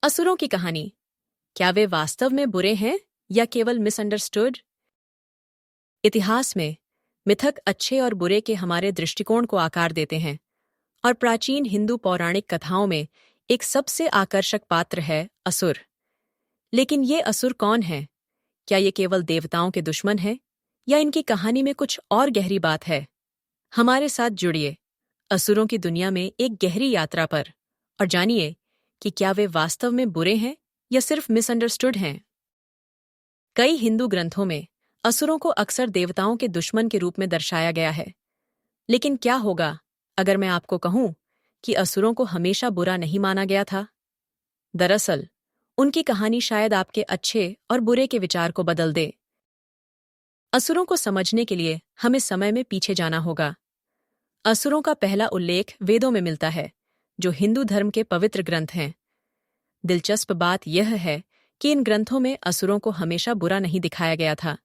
असुरों की कहानी, क्या वे वास्तव में बुरे हैं या केवल मिसअंडरस्टूड? इतिहास में मिथक अच्छे और बुरे के हमारे दृष्टिकोण को आकार देते हैं और प्राचीन हिंदू पौराणिक कथाओं में एक सबसे आकर्षक पात्र है असुर। लेकिन ये असुर कौन है? क्या ये केवल देवताओं के दुश्मन हैं या इनकी कहानी में कुछ और गहरी बात है? हमारे साथ जुड़िए असुरों की दुनिया में एक गहरी यात्रा पर और जानिए कि क्या वे वास्तव में बुरे हैं या सिर्फ मिसअंडरस्टूड हैं। कई हिंदू ग्रंथों में असुरों को अक्सर देवताओं के दुश्मन के रूप में दर्शाया गया है। लेकिन क्या होगा अगर मैं आपको कहूं कि असुरों को हमेशा बुरा नहीं माना गया था? दरअसल उनकी कहानी शायद आपके अच्छे और बुरे के विचार को बदल दे। असुरों को समझने के लिए हमें समय में पीछे जाना होगा। असुरों का पहला उल्लेख वेदों में मिलता है, जो हिंदू धर्म के पवित्र ग्रंथ हैं। दिलचस्प बात यह है कि इन ग्रंथों में असुरों को हमेशा बुरा नहीं दिखाया गया था।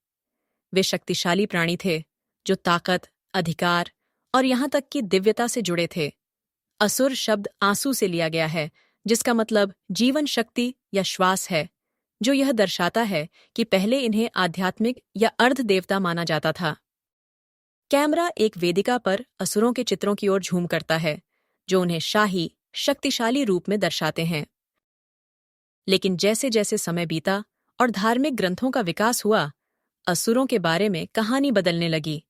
वे शक्तिशाली प्राणी थे जो ताकत, अधिकार और यहां तक कि दिव्यता से जुड़े थे। असुर शब्द आंसू से लिया गया है, जिसका मतलब जीवन शक्ति या श्वास है, जो यह दर्शाता है कि पहले इन्हें आध्यात्मिक या अर्ध देवता माना जाता था। कैमरा एक वेदिका पर असुरों के चित्रों की ओर झूम करता है, जो उन्हें शाही, शक्तिशाली रूप में दर्शाते हैं। लेकिन जैसे जैसे समय बीता और धार्मिक ग्रंथों का विकास हुआ, असुरों के बारे में कहानी बदलने लगी।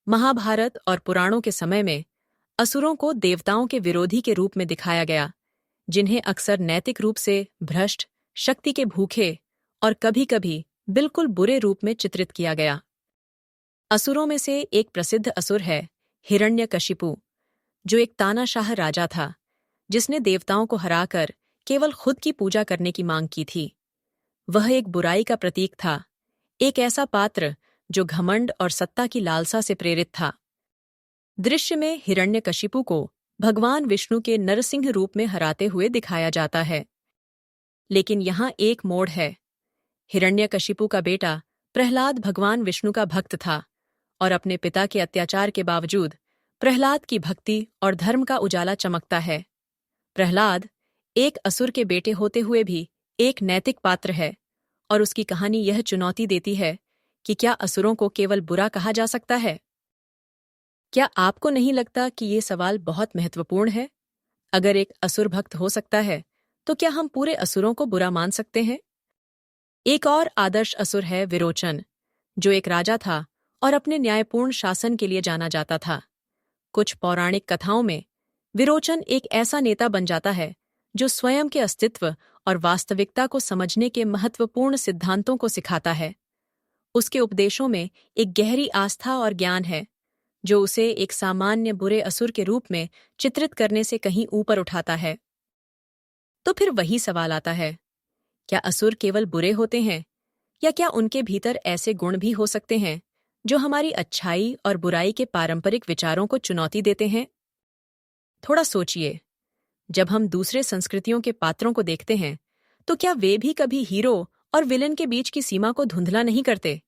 महाभारत और पुराणों के समय में असुरों को देवताओं के विरोधी के रूप में दिखाया गया, जिन्हें अक्सर नैतिक रूप से भ्रष्ट, शक्ति के भूखे और कभी-कभी बिल्कुल बुरे रूप में चित्रित किया गया। असुरों में से एक प्रसिद्ध असुर है हिरण्यकशिपु, जो एक तानाशाह राजा था, जिसने देवताओं को हराकर केवल खुद की पूजा करने की मांग की थी। वह एक बुराई का प्रतीक था, एक ऐसा पात्र जो घमंड और सत्ता की लालसा से प्रेरित था। दृश्य में हिरण्यकशिपु को भगवान विष्णु के नरसिंह रूप में हराते हुए दिखाया जाता है। लेकिन यहाँ एक मोड़ है। हिरण्यकशिपु का बेटा प्रहलाद भगवान विष्णु का भक्त था और अपने पिता के अत्याचार के बावजूद प्रहलाद की भक्ति और धर्म का उजाला चमकता है। प्रहलाद एक असुर के बेटे होते हुए भी एक नैतिक पात्र है और उसकी कहानी यह चुनौती देती है कि क्या असुरों को केवल बुरा कहा जा सकता है? क्या आपको नहीं लगता कि ये सवाल बहुत महत्वपूर्ण है? अगर एक असुर भक्त हो सकता है, तो क्या हम पूरे असुरों को बुरा मान सकते हैं? एक और आदर्श असुर है विरोचन, जो एक राजा था और अपने न्यायपूर्ण शासन के लिए जाना जाता था। कुछ पौराणिक कथाओं में विरोचन एक ऐसा नेता बन जाता है जो स्वयं के अस्तित्व और वास्तविकता को समझने के महत्वपूर्ण सिद्धांतों को सिखाता है। उसके उपदेशों में एक गहरी आस्था और ज्ञान है, जो उसे एक सामान्य बुरे असुर के रूप में चित्रित करने से कहीं ऊपर उठाता है। तो फिर वही सवाल आता है, क्या असुर केवल बुरे होते हैं या क्या उनके भीतर ऐसे गुण भी हो सकते हैं जो हमारी अच्छाई और बुराई के पारंपरिक विचारों को चुनौती देते हैं? थोड़ा सोचिए, जब हम दूसरे संस्कृतियों के पात्रों को देखते हैं, तो क्या वे भी कभी हीरो और विलेन के बीच की सीमा को धुंधला नहीं करते?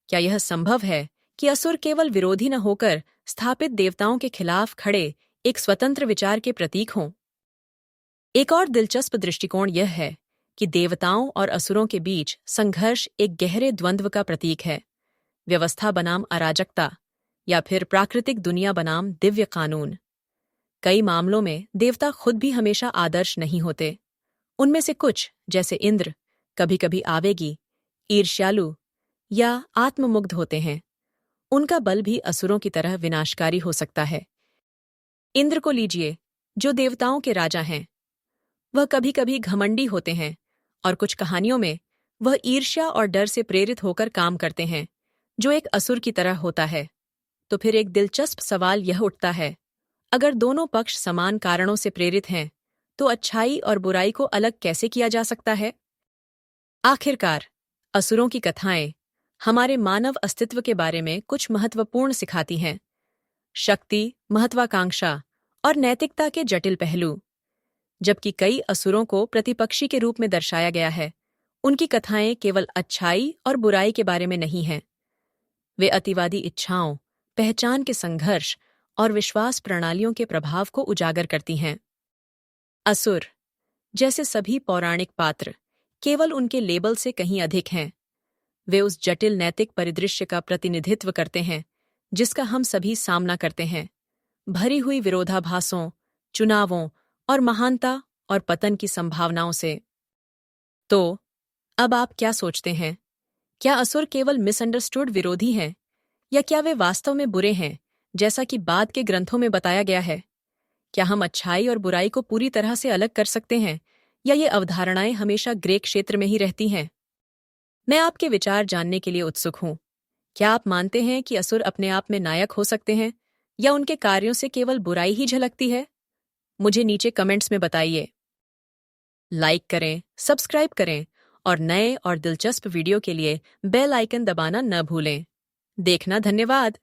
क्या यह संभव है कि असुर केवल विरोधी न होकर स्थापित देवताओं के खिलाफ खड़े एक स्वतंत्र विचार के प्रतीक हों? एक और दिलचस्प दृष्टिकोण यह है कि देवताओं और असुरों के बीच संघर्ष एक गहरे द्वंद्व का प्रतीक है। व्यवस्था बनाम अराजकता या फिर प्राकृतिक दुनिया बनाम दिव्य कानून। कई मामलों में देवता खुद भी हमेशा आदर्श नहीं होते। उनमें से कुछ, जैसे इंद्र, कभी-कभी आवेगी, ईर्ष्यालु या आत्ममुग्ध होते हैं। उनका बल भी असुरों की तरह विनाशकारी हो सकता है। इंद्र को लीजिए, जो देवताओं के राजा हैं। वह कभी-कभी घमंडी होते हैं और कुछ कहानियों में वह ईर्ष्या और डर से प्रेरित होकर काम करते हैं, जो एक असुर की तरह होता है। तो फिर एक दिलचस्प सवाल यह उठता है, अगर दोनों पक्ष समान कारणों से प्रेरित हैं, तो अच्छाई और बुराई को अलग कैसे किया जा सकता है? आखिरकार, असुरों की कथाएं हमारे मानव अस्तित्व के बारे में कुछ महत्वपूर्ण सिखाती हैं। शक्ति, महत्वाकांक्षा और नैतिकता के जटिल पहलू। जबकि कई असुरों को प्रतिपक्षी के रूप में दर्शाया गया है, उनकी कथाएं केवल अच्छाई और बुराई के बारे में नहीं हैं। वे अतिवादी इच्छाओं, पहचान के संघर्ष और विश्वास प्रणालियों के प्रभाव को उजागर करती हैं। असुर जैसे सभी पौराणिक पात्र केवल उनके लेबल से कहीं अधिक हैं। वे उस जटिल नैतिक परिदृश्य का प्रतिनिधित्व करते हैं जिसका हम सभी सामना करते हैं, भरी हुई विरोधाभासों, चुनावों और महानता और पतन की संभावनाओं से। तो अब आप क्या सोचते हैं? क्या असुर केवल मिसअंडरस्टूड विरोधी हैं, या क्या वे वास्तव में बुरे हैं, जैसा कि बाद के ग्रंथों में बताया गया है? क्या हम अच्छाई और बुराई को पूरी तरह से अलग कर सकते हैं, या ये अवधारणाएं हमेशा ग्रे क्षेत्र में ही रहती हैं? मैं आपके विचार जानने के लिए उत्सुक हूं। क्या आप मानते हैं कि असुर अपने आप में नायक हो सकते हैं, या उनके कार्यों से केवल बुराई ही झलकती है? मुझे नीचे कमेंट्स में बताइए। लाइक करें, सब्सक्राइब करें और नए और दिलचस्प वीडियो के लिए बेल आइकन दबाना न भूलें। देखना धन्यवाद।